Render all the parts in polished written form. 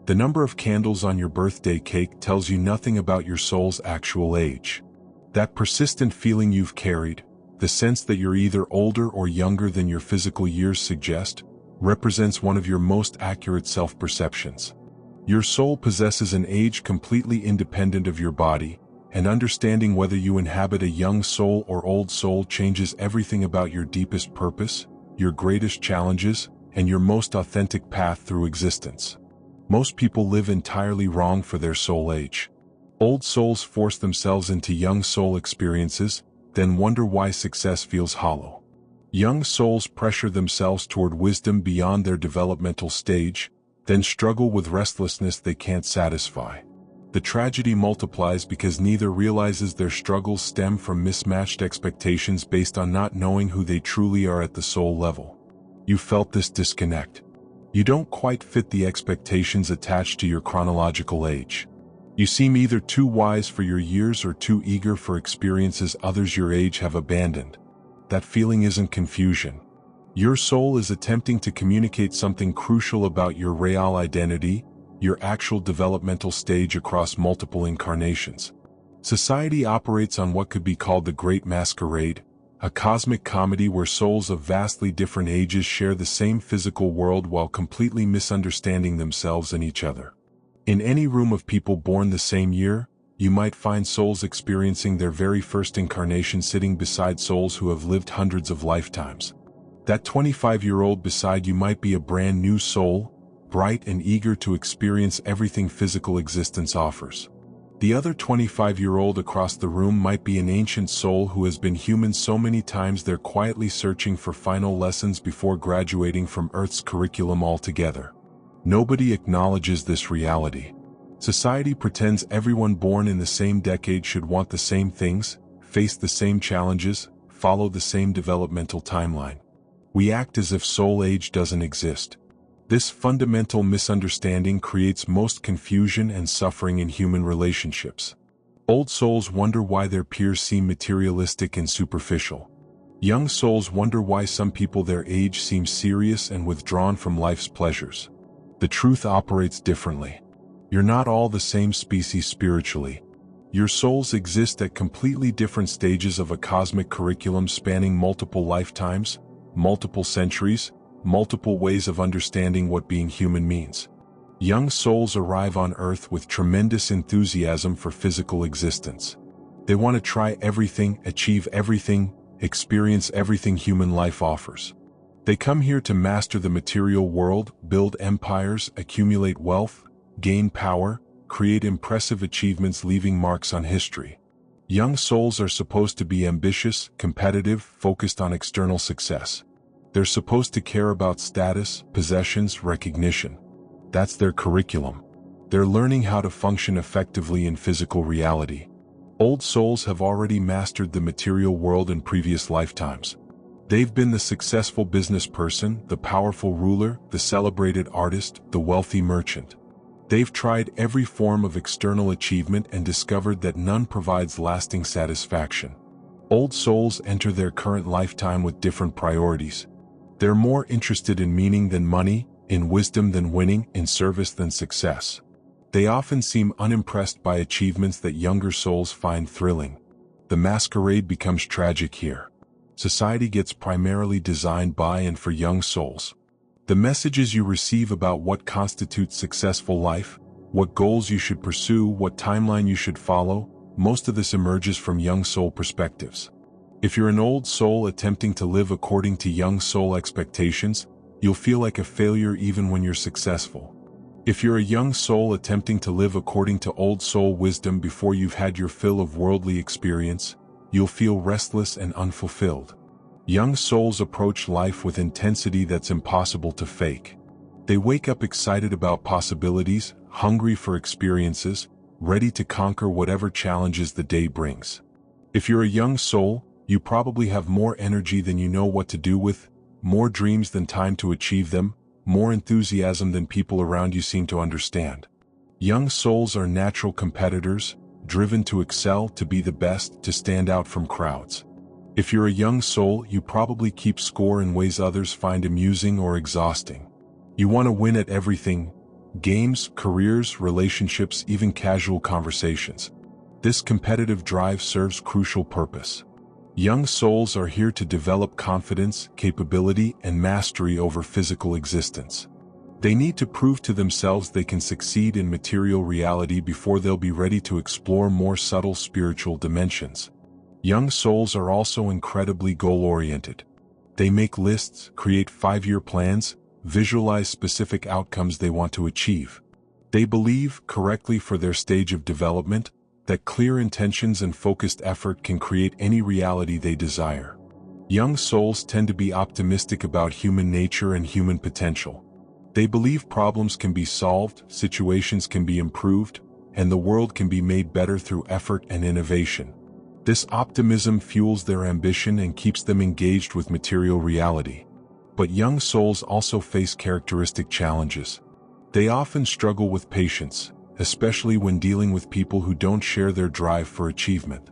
The number of candles on your birthday cake tells you nothing about your soul's actual age. That persistent feeling you've carried, the sense that you're either older or younger than your physical years suggest, represents one of your most accurate self-perceptions. Your soul possesses an age completely independent of your body, and understanding whether you inhabit a young soul or old soul changes everything about your deepest purpose, your greatest challenges, and your most authentic path through existence. Most people live entirely wrong for their soul age. Old souls force themselves into young soul experiences, then wonder why success feels hollow. Young souls pressure themselves toward wisdom beyond their developmental stage, then struggle with restlessness they can't satisfy. The tragedy multiplies because neither realizes their struggles stem from mismatched expectations based on not knowing who they truly are at the soul level. You felt this disconnect. You don't quite fit the expectations attached to your chronological age. You seem either too wise for your years or too eager for experiences others your age have abandoned. That feeling isn't confusion. Your soul is attempting to communicate something crucial about your real identity, your actual developmental stage across multiple incarnations. Society operates on what could be called the Great Masquerade, a cosmic comedy where souls of vastly different ages share the same physical world while completely misunderstanding themselves and each other. In any room of people born the same year, you might find souls experiencing their very first incarnation sitting beside souls who have lived hundreds of lifetimes. That 25-year-old beside you might be a brand new soul, bright and eager to experience everything physical existence offers. The other 25-year-old across the room might be an ancient soul who has been human so many times they're quietly searching for final lessons before graduating from Earth's curriculum altogether. Nobody acknowledges this reality. Society pretends everyone born in the same decade should want the same things, face the same challenges, follow the same developmental timeline. We act as if soul age doesn't exist. This fundamental misunderstanding creates most confusion and suffering in human relationships. Old souls wonder why their peers seem materialistic and superficial. Young souls wonder why some people their age seem serious and withdrawn from life's pleasures. The truth operates differently. You're not all the same species spiritually. Your souls exist at completely different stages of a cosmic curriculum spanning multiple lifetimes, multiple centuries, multiple ways of understanding what being human means. Young souls arrive on Earth with tremendous enthusiasm for physical existence. They want to try everything, achieve everything, experience everything human life offers. They come here to master the material world, build empires, accumulate wealth, gain power, create impressive achievements leaving marks on history. Young souls are supposed to be ambitious, competitive, focused on external success. They're supposed to care about status, possessions, recognition. That's their curriculum. They're learning how to function effectively in physical reality. Old souls have already mastered the material world in previous lifetimes. They've been the successful business person, the powerful ruler, the celebrated artist, the wealthy merchant. They've tried every form of external achievement and discovered that none provides lasting satisfaction. Old souls enter their current lifetime with different priorities. They're more interested in meaning than money, in wisdom than winning, in service than success. They often seem unimpressed by achievements that younger souls find thrilling. The masquerade becomes tragic here. Society gets primarily designed by and for young souls. The messages you receive about what constitutes successful life, what goals you should pursue, what timeline you should follow, most of this emerges from young soul perspectives. If you're an old soul attempting to live according to young soul expectations, you'll feel like a failure even when you're successful. If you're a young soul attempting to live according to old soul wisdom before you've had your fill of worldly experience, you'll feel restless and unfulfilled. Young souls approach life with intensity that's impossible to fake. They wake up excited about possibilities, hungry for experiences, ready to conquer whatever challenges the day brings. If you're a young soul, you probably have more energy than you know what to do with, more dreams than time to achieve them, more enthusiasm than people around you seem to understand. Young souls are natural competitors, driven to excel, to be the best, to stand out from crowds. If you're a young soul, you probably keep score in ways others find amusing or exhausting. You want to win at everything, Games, careers, relationships, even casual conversations. This competitive drive serves crucial purpose. Young souls are here to develop confidence, capability, and mastery over physical existence. They need to prove to themselves they can succeed in material reality before they'll be ready to explore more subtle spiritual dimensions. Young souls are also incredibly goal-oriented. They make lists, create 5-year plans, visualize specific outcomes they want to achieve. They believe, correctly for their stage of development, that clear intentions and focused effort can create any reality they desire. Young souls tend to be optimistic about human nature and human potential. They believe problems can be solved, situations can be improved, and the world can be made better through effort and innovation. This optimism fuels their ambition and keeps them engaged with material reality. But young souls also face characteristic challenges. They often struggle with patience, especially when dealing with people who don't share their drive for achievement.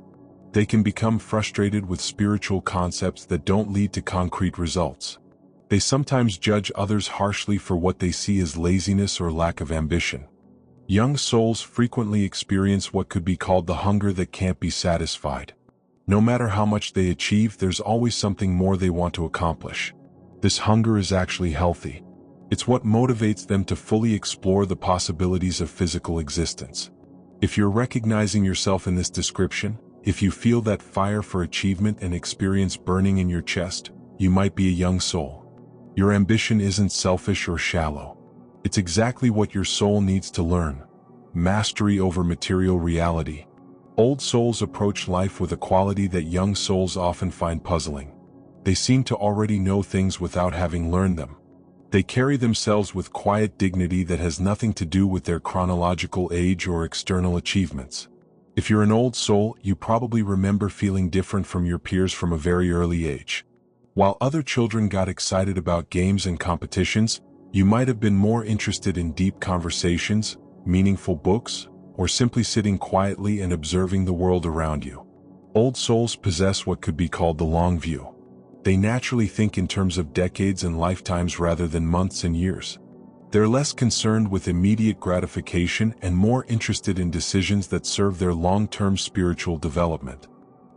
They can become frustrated with spiritual concepts that don't lead to concrete results. They sometimes judge others harshly for what they see as laziness or lack of ambition. Young souls frequently experience what could be called the hunger that can't be satisfied. No matter how much they achieve, there's always something more they want to accomplish. This hunger is actually healthy. It's what motivates them to fully explore the possibilities of physical existence. If you're recognizing yourself in this description, if you feel that fire for achievement and experience burning in your chest, you might be a young soul. Your ambition isn't selfish or shallow. It's exactly what your soul needs to learn: mastery over material reality. Old souls approach life with a quality that young souls often find puzzling. They seem to already know things without having learned them. They carry themselves with quiet dignity that has nothing to do with their chronological age or external achievements. If you're an old soul, you probably remember feeling different from your peers from a very early age. While other children got excited about games and competitions, you might have been more interested in deep conversations, meaningful books, or simply sitting quietly and observing the world around you. Old souls possess what could be called the long view. They naturally think in terms of decades and lifetimes rather than months and years. They're less concerned with immediate gratification and more interested in decisions that serve their long-term spiritual development.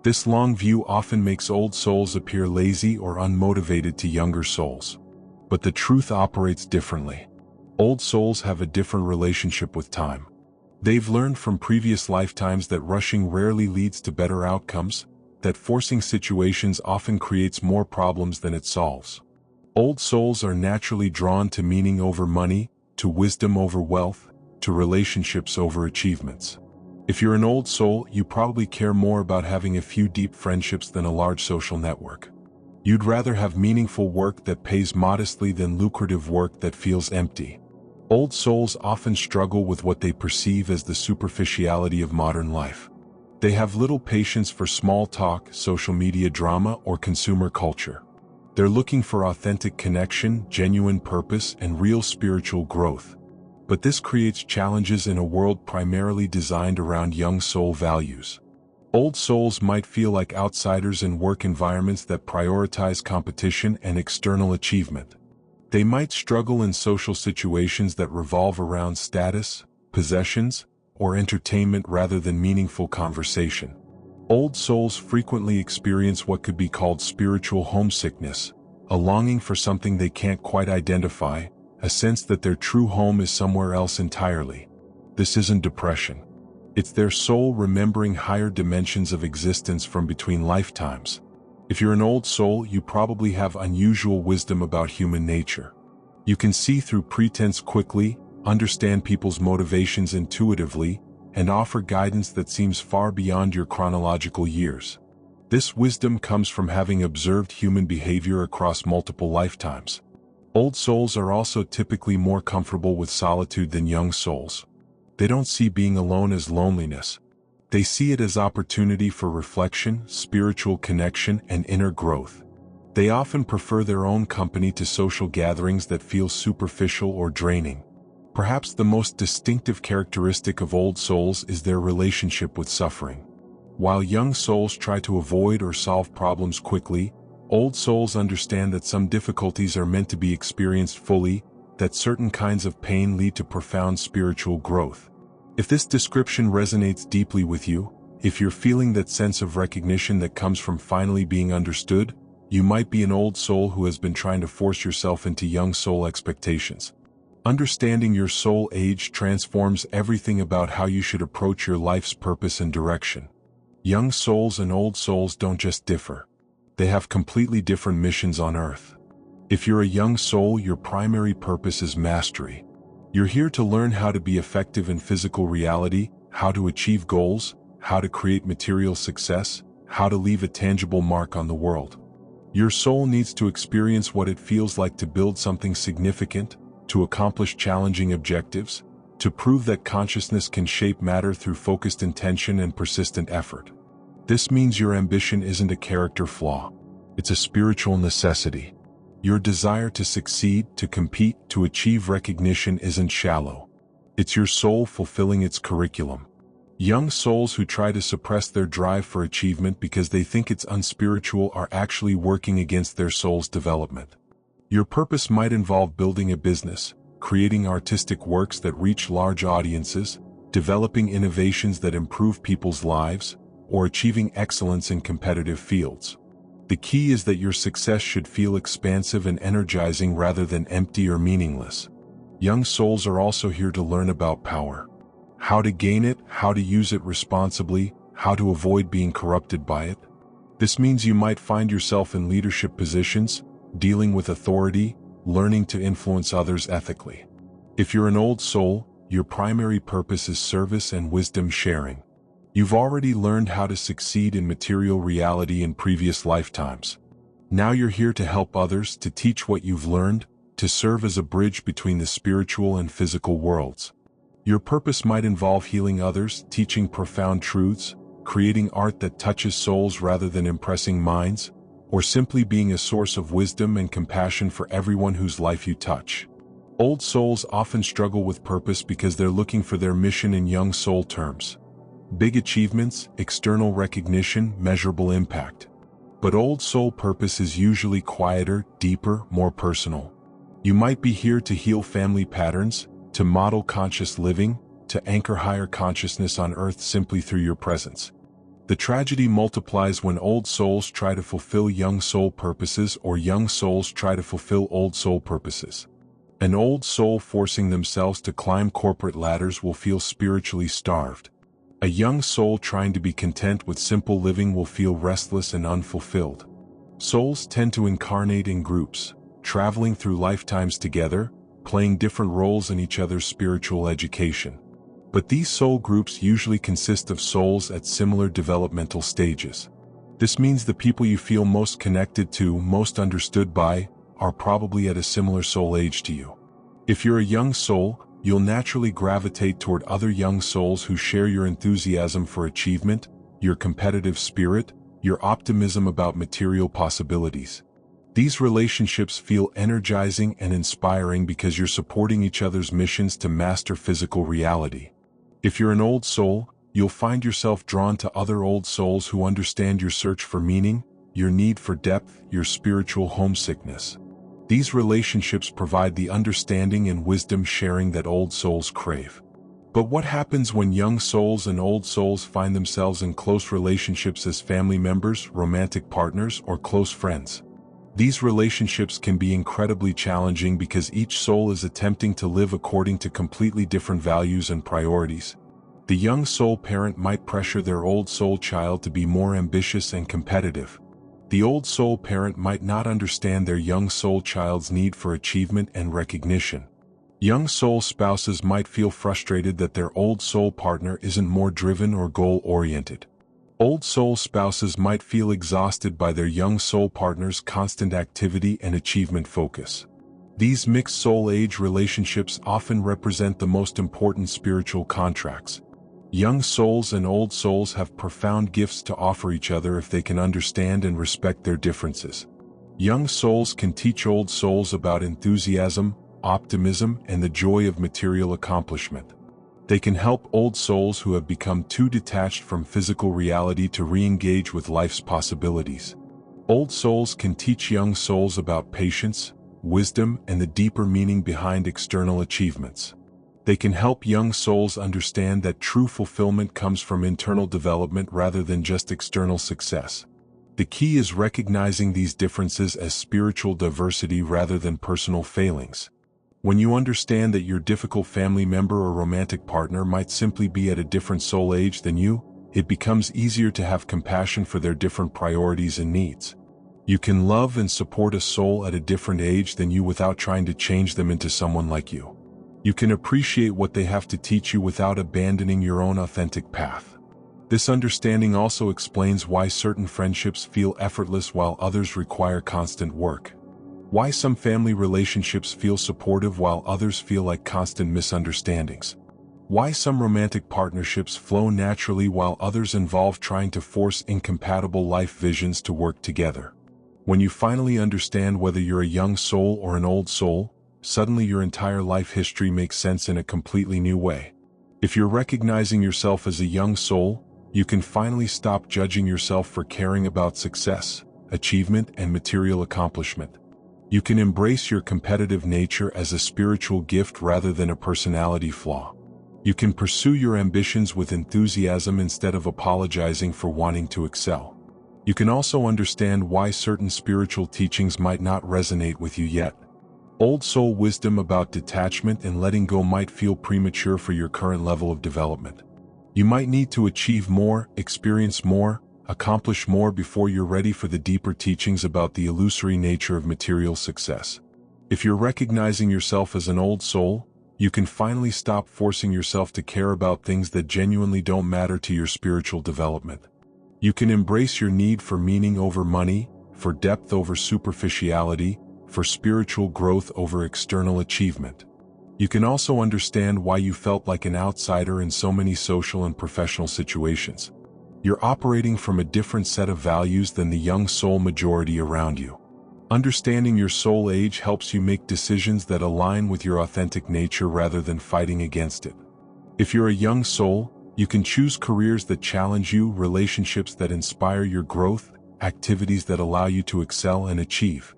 This long view often makes old souls appear lazy or unmotivated to younger souls. But the truth operates differently. Old souls have a different relationship with time. They've learned from previous lifetimes that rushing rarely leads to better outcomes, that forcing situations often creates more problems than it solves. Old souls are naturally drawn to meaning over money, to wisdom over wealth, to relationships over achievements. If you're an old soul, you probably care more about having a few deep friendships than a large social network. You'd rather have meaningful work that pays modestly than lucrative work that feels empty. Old souls often struggle with what they perceive as the superficiality of modern life. They have little patience for small talk, social media drama, or consumer culture. They're looking for authentic connection, genuine purpose, and real spiritual growth. But this creates challenges in a world primarily designed around young soul values. Old souls might feel like outsiders in work environments that prioritize competition and external achievement. They might struggle in social situations that revolve around status, possessions, or entertainment rather than meaningful conversation. Old souls frequently experience what could be called spiritual homesickness, a longing for something they can't quite identify, a sense that their true home is somewhere else entirely. This isn't depression. It's their soul remembering higher dimensions of existence from between lifetimes. If you're an old soul, you probably have unusual wisdom about human nature. You can see through pretense quickly, understand people's motivations intuitively, and offer guidance that seems far beyond your chronological years. This wisdom comes from having observed human behavior across multiple lifetimes. Old souls are also typically more comfortable with solitude than young souls. They don't see being alone as loneliness. They see it as opportunity for reflection, spiritual connection, and inner growth. They often prefer their own company to social gatherings that feel superficial or draining. Perhaps the most distinctive characteristic of old souls is their relationship with suffering. While young souls try to avoid or solve problems quickly, old souls understand that some difficulties are meant to be experienced fully, that certain kinds of pain lead to profound spiritual growth. If this description resonates deeply with you, if you're feeling that sense of recognition that comes from finally being understood, you might be an old soul who has been trying to force yourself into young soul expectations. Understanding your soul age transforms everything about how you should approach your life's purpose and direction. Young souls and old souls don't just differ. They have completely different missions on Earth. If you're a young soul, your primary purpose is mastery. You're here to learn how to be effective in physical reality, how to achieve goals, how to create material success, how to leave a tangible mark on the world. Your soul needs to experience what it feels like to build something significant, to accomplish challenging objectives, to prove that consciousness can shape matter through focused intention and persistent effort. This means your ambition isn't a character flaw. It's a spiritual necessity. Your desire to succeed, to compete, to achieve recognition isn't shallow. It's your soul fulfilling its curriculum. Young souls who try to suppress their drive for achievement because they think it's unspiritual are actually working against their soul's development. Your purpose might involve building a business, creating artistic works that reach large audiences, developing innovations that improve people's lives, or achieving excellence in competitive fields. The key is that your success should feel expansive and energizing rather than empty or meaningless. Young souls are also here to learn about power. How to gain it, how to use it responsibly, how to avoid being corrupted by it. This means you might find yourself in leadership positions, dealing with authority, learning to influence others ethically. If you're an old soul, your primary purpose is service and wisdom sharing. You've already learned how to succeed in material reality in previous lifetimes. Now you're here to help others, to teach what you've learned, to serve as a bridge between the spiritual and physical worlds. Your purpose might involve healing others, teaching profound truths, creating art that touches souls rather than impressing minds, or simply being a source of wisdom and compassion for everyone whose life you touch. Old souls often struggle with purpose because they're looking for their mission in young soul terms. Big achievements, external recognition, measurable impact. But old soul purpose is usually quieter, deeper, more personal. You might be here to heal family patterns, to model conscious living, to anchor higher consciousness on earth simply through your presence. The tragedy multiplies when old souls try to fulfill young soul purposes or young souls try to fulfill old soul purposes. An old soul forcing themselves to climb corporate ladders will feel spiritually starved. A young soul trying to be content with simple living will feel restless and unfulfilled. Souls tend to incarnate in groups, traveling through lifetimes together, playing different roles in each other's spiritual education. But these soul groups usually consist of souls at similar developmental stages. This means the people you feel most connected to, most understood by, are probably at a similar soul age to you. If you're a young soul, you'll naturally gravitate toward other young souls who share your enthusiasm for achievement, your competitive spirit, your optimism about material possibilities. These relationships feel energizing and inspiring because you're supporting each other's missions to master physical reality. If you're an old soul, you'll find yourself drawn to other old souls who understand your search for meaning, your need for depth, your spiritual homesickness. These relationships provide the understanding and wisdom sharing that old souls crave. But what happens when young souls and old souls find themselves in close relationships as family members, romantic partners, or close friends? These relationships can be incredibly challenging because each soul is attempting to live according to completely different values and priorities. The young soul parent might pressure their old soul child to be more ambitious and competitive. The old soul parent might not understand their young soul child's need for achievement and recognition. Young soul spouses might feel frustrated that their old soul partner isn't more driven or goal-oriented. Old soul spouses might feel exhausted by their young soul partner's constant activity and achievement focus. These mixed soul age relationships often represent the most important spiritual contracts. Young souls and old souls have profound gifts to offer each other if they can understand and respect their differences. Young souls can teach old souls about enthusiasm, optimism, and the joy of material accomplishment. They can help old souls who have become too detached from physical reality to re-engage with life's possibilities. Old souls can teach young souls about patience, wisdom, and the deeper meaning behind external achievements. They can help young souls understand that true fulfillment comes from internal development rather than just external success. The key is recognizing these differences as spiritual diversity rather than personal failings. When you understand that your difficult family member or romantic partner might simply be at a different soul age than you, it becomes easier to have compassion for their different priorities and needs. You can love and support a soul at a different age than you without trying to change them into someone like you. You can appreciate what they have to teach you without abandoning your own authentic path. This understanding also explains why certain friendships feel effortless while others require constant work. Why some family relationships feel supportive while others feel like constant misunderstandings. Why some romantic partnerships flow naturally while others involve trying to force incompatible life visions to work together. When you finally understand whether you're a young soul or an old soul, suddenly your entire life history makes sense in a completely new way. If you're recognizing yourself as a young soul, you can finally stop judging yourself for caring about success, achievement, and material accomplishment. You can embrace your competitive nature as a spiritual gift rather than a personality flaw. You can pursue your ambitions with enthusiasm instead of apologizing for wanting to excel. You can also understand why certain spiritual teachings might not resonate with you yet. Old soul wisdom about detachment and letting go might feel premature for your current level of development. You might need to achieve more, experience more, accomplish more before you're ready for the deeper teachings about the illusory nature of material success. If you're recognizing yourself as an old soul, you can finally stop forcing yourself to care about things that genuinely don't matter to your spiritual development. You can embrace your need for meaning over money, for depth over superficiality, for spiritual growth over external achievement. You can also understand why you felt like an outsider in so many social and professional situations. You're operating from a different set of values than the young soul majority around you. Understanding your soul age helps you make decisions that align with your authentic nature rather than fighting against it. If you're a young soul, you can choose careers that challenge you, relationships that inspire your growth, activities that allow you to excel and achieve.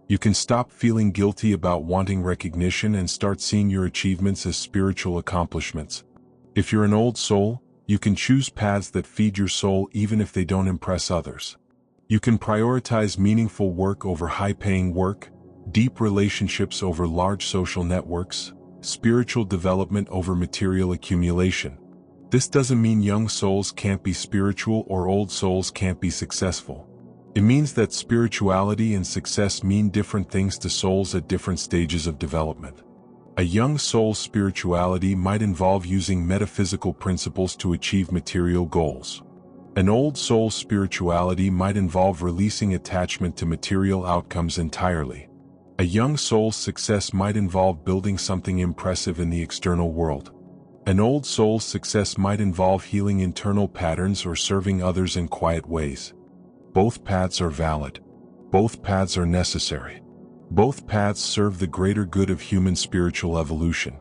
You can stop feeling guilty about wanting recognition and start seeing your achievements as spiritual accomplishments. If you're an old soul, you can choose paths that feed your soul even if they don't impress others. You can prioritize meaningful work over high-paying work, deep relationships over large social networks, spiritual development over material accumulation. This doesn't mean young souls can't be spiritual or old souls can't be successful. It means that spirituality and success mean different things to souls at different stages of development. A young soul's spirituality might involve using metaphysical principles to achieve material goals. An old soul's spirituality might involve releasing attachment to material outcomes entirely. A young soul's success might involve building something impressive in the external world. An old soul's success might involve healing internal patterns or serving others in quiet ways. Both paths are valid. Both paths are necessary. Both paths serve the greater good of human spiritual evolution.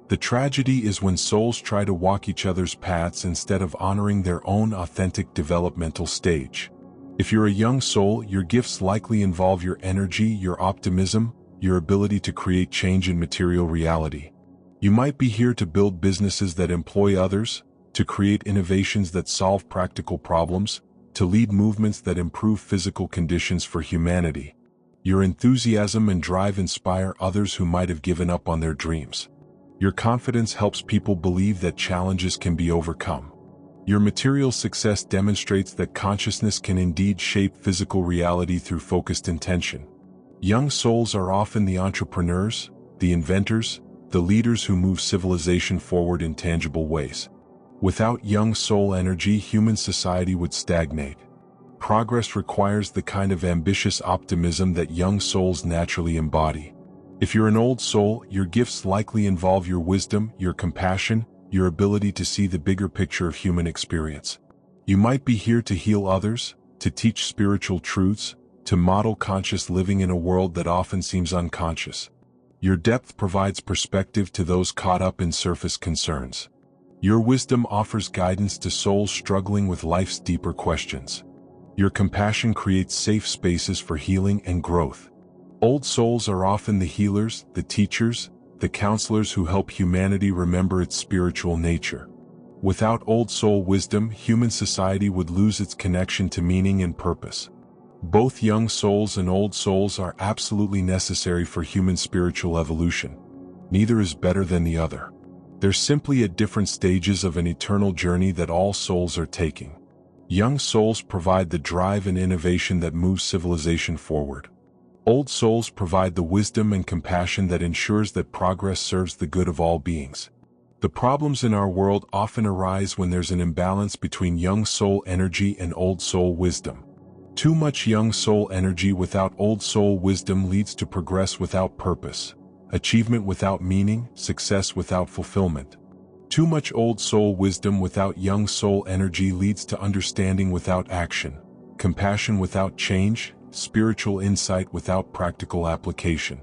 The tragedy is when souls try to walk each other's paths instead of honoring their own authentic developmental stage. If you're a young soul, your gifts likely involve your energy, your optimism, your ability to create change in material reality. You might be here to build businesses that employ others, to create innovations that solve practical problems, to lead movements that improve physical conditions for humanity. Your enthusiasm and drive inspire others who might have given up on their dreams. Your confidence helps people believe that challenges can be overcome. Your material success demonstrates that consciousness can indeed shape physical reality through focused intention. Young souls are often the entrepreneurs, the inventors, the leaders who move civilization forward in tangible ways. Without young soul energy, human society would stagnate. Progress requires the kind of ambitious optimism that young souls naturally embody. If you're an old soul, your gifts likely involve your wisdom, your compassion, your ability to see the bigger picture of human experience. You might be here to heal others, to teach spiritual truths, to model conscious living in a world that often seems unconscious. Your depth provides perspective to those caught up in surface concerns. Your wisdom offers guidance to souls struggling with life's deeper questions. Your compassion creates safe spaces for healing and growth. Old souls are often the healers, the teachers, the counselors who help humanity remember its spiritual nature. Without old soul wisdom, human society would lose its connection to meaning and purpose. Both young souls and old souls are absolutely necessary for human spiritual evolution. Neither is better than the other. They're simply at different stages of an eternal journey that all souls are taking. Young souls provide the drive and innovation that moves civilization forward. Old souls provide the wisdom and compassion that ensures that progress serves the good of all beings. The problems in our world often arise when there's an imbalance between young soul energy and old soul wisdom. Too much young soul energy without old soul wisdom leads to progress without purpose, achievement without meaning, success without fulfillment. Too much old soul wisdom without young soul energy leads to understanding without action, compassion without change, spiritual insight without practical application.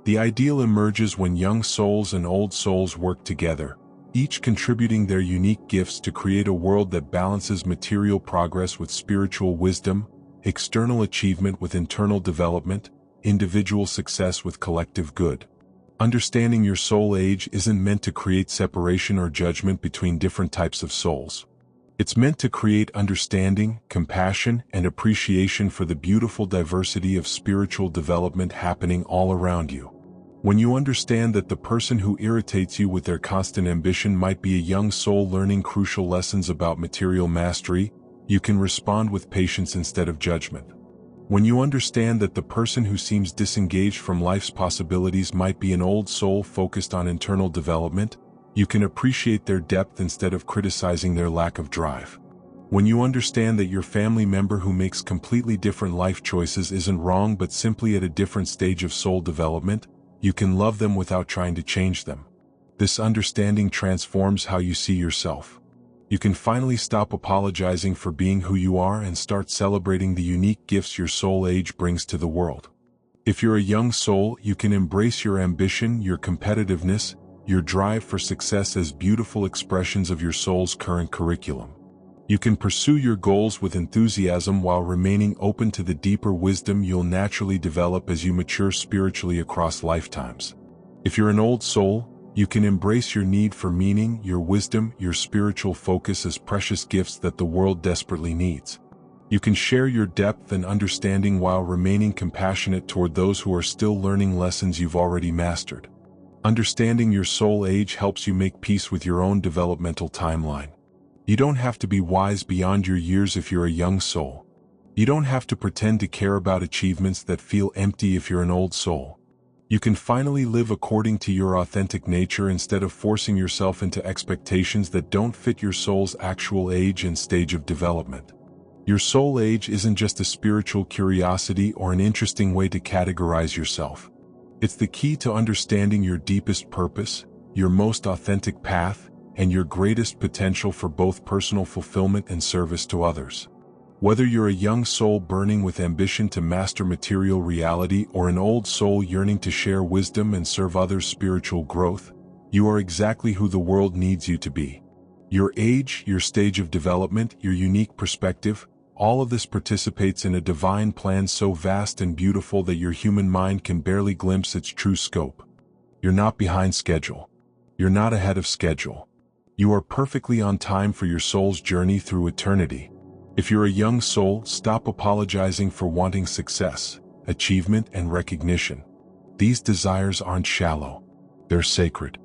The ideal emerges when young souls and old souls work together, each contributing their unique gifts to create a world that balances material progress with spiritual wisdom, external achievement with internal development, individual success with collective good. Understanding your soul age isn't meant to create separation or judgment between different types of souls. It's meant to create understanding, compassion, and appreciation for the beautiful diversity of spiritual development happening all around you. When you understand that the person who irritates you with their constant ambition might be a young soul learning crucial lessons about material mastery, you can respond with patience instead of judgment. When you understand that the person who seems disengaged from life's possibilities might be an old soul focused on internal development, you can appreciate their depth instead of criticizing their lack of drive. When you understand that your family member who makes completely different life choices isn't wrong but simply at a different stage of soul development, you can love them without trying to change them. This understanding transforms how you see yourself. You can finally stop apologizing for being who you are and start celebrating the unique gifts your soul age brings to the world. If you're a young soul, you can embrace your ambition, your competitiveness, your drive for success as beautiful expressions of your soul's current curriculum. You can pursue your goals with enthusiasm while remaining open to the deeper wisdom you'll naturally develop as you mature spiritually across lifetimes. If you're an old soul, you can embrace your need for meaning, your wisdom, your spiritual focus as precious gifts that the world desperately needs. You can share your depth and understanding while remaining compassionate toward those who are still learning lessons you've already mastered. Understanding your soul age helps you make peace with your own developmental timeline. You don't have to be wise beyond your years if you're a young soul. You don't have to pretend to care about achievements that feel empty if you're an old soul. You can finally live according to your authentic nature instead of forcing yourself into expectations that don't fit your soul's actual age and stage of development. Your soul age isn't just a spiritual curiosity or an interesting way to categorize yourself. It's the key to understanding your deepest purpose, your most authentic path, and your greatest potential for both personal fulfillment and service to others. Whether you're a young soul burning with ambition to master material reality or an old soul yearning to share wisdom and serve others' spiritual growth, you are exactly who the world needs you to be. Your age, your stage of development, your unique perspective, all of this participates in a divine plan so vast and beautiful that your human mind can barely glimpse its true scope. You're not behind schedule. You're not ahead of schedule. You are perfectly on time for your soul's journey through eternity. If you're a young soul, stop apologizing for wanting success, achievement, and recognition. These desires aren't shallow. They're sacred.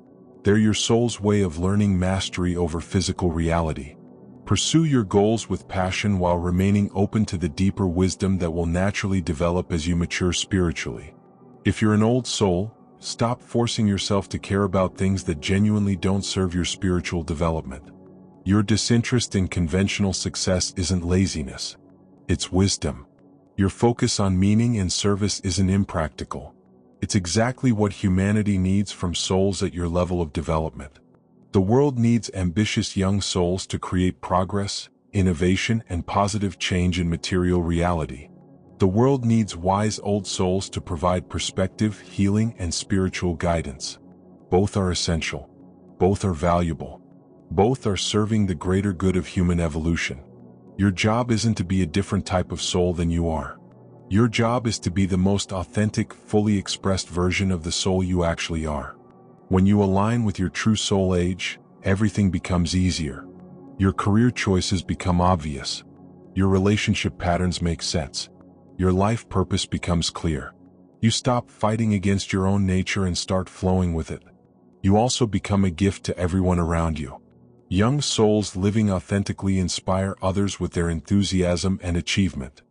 They're your soul's way of learning mastery over physical reality. Pursue your goals with passion while remaining open to the deeper wisdom that will naturally develop as you mature spiritually. If you're an old soul, stop forcing yourself to care about things that genuinely don't serve your spiritual development. Your disinterest in conventional success isn't laziness. It's wisdom. Your focus on meaning and service isn't impractical. It's exactly what humanity needs from souls at your level of development. The world needs ambitious young souls to create progress, innovation, and positive change in material reality. The world needs wise old souls to provide perspective, healing, and spiritual guidance. Both are essential. Both are valuable. Both are serving the greater good of human evolution. Your job isn't to be a different type of soul than you are. Your job is to be the most authentic, fully expressed version of the soul you actually are. When you align with your true soul age, everything becomes easier. Your career choices become obvious. Your relationship patterns make sense. Your life purpose becomes clear. You stop fighting against your own nature and start flowing with it. You also become a gift to everyone around you. Young souls living authentically inspire others with their enthusiasm and achievement.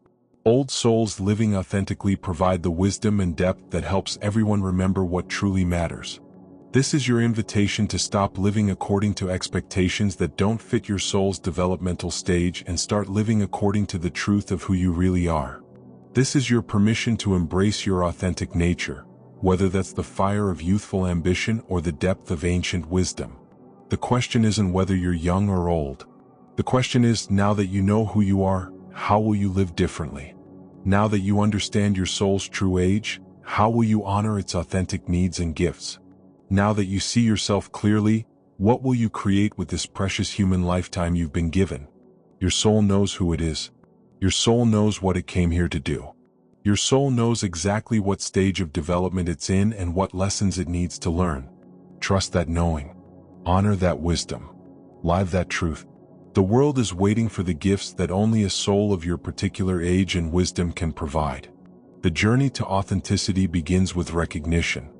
Old souls living authentically provide the wisdom and depth that helps everyone remember what truly matters. This is your invitation to stop living according to expectations that don't fit your soul's developmental stage and start living according to the truth of who you really are. This is your permission to embrace your authentic nature, whether that's the fire of youthful ambition or the depth of ancient wisdom. The question isn't whether you're young or old. The question is, now that you know who you are, how will you live differently? Now that you understand your soul's true age, how will you honor its authentic needs and gifts? Now that you see yourself clearly, what will you create with this precious human lifetime you've been given? Your soul knows who it is. Your soul knows what it came here to do. Your soul knows exactly what stage of development it's in and what lessons it needs to learn. Trust that knowing. Honor that wisdom. Live that truth. The world is waiting for the gifts that only a soul of your particular age and wisdom can provide. The journey to authenticity begins with recognition.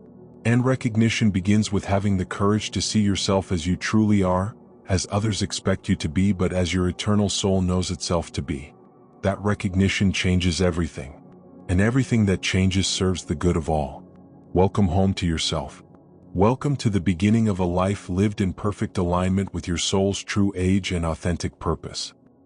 And recognition begins with having the courage to see yourself as you truly are, as others expect you to be, but as your eternal soul knows itself to be. That recognition changes everything. And everything that changes serves the good of all. Welcome home to yourself. Welcome to the beginning of a life lived in perfect alignment with your soul's true age and authentic purpose.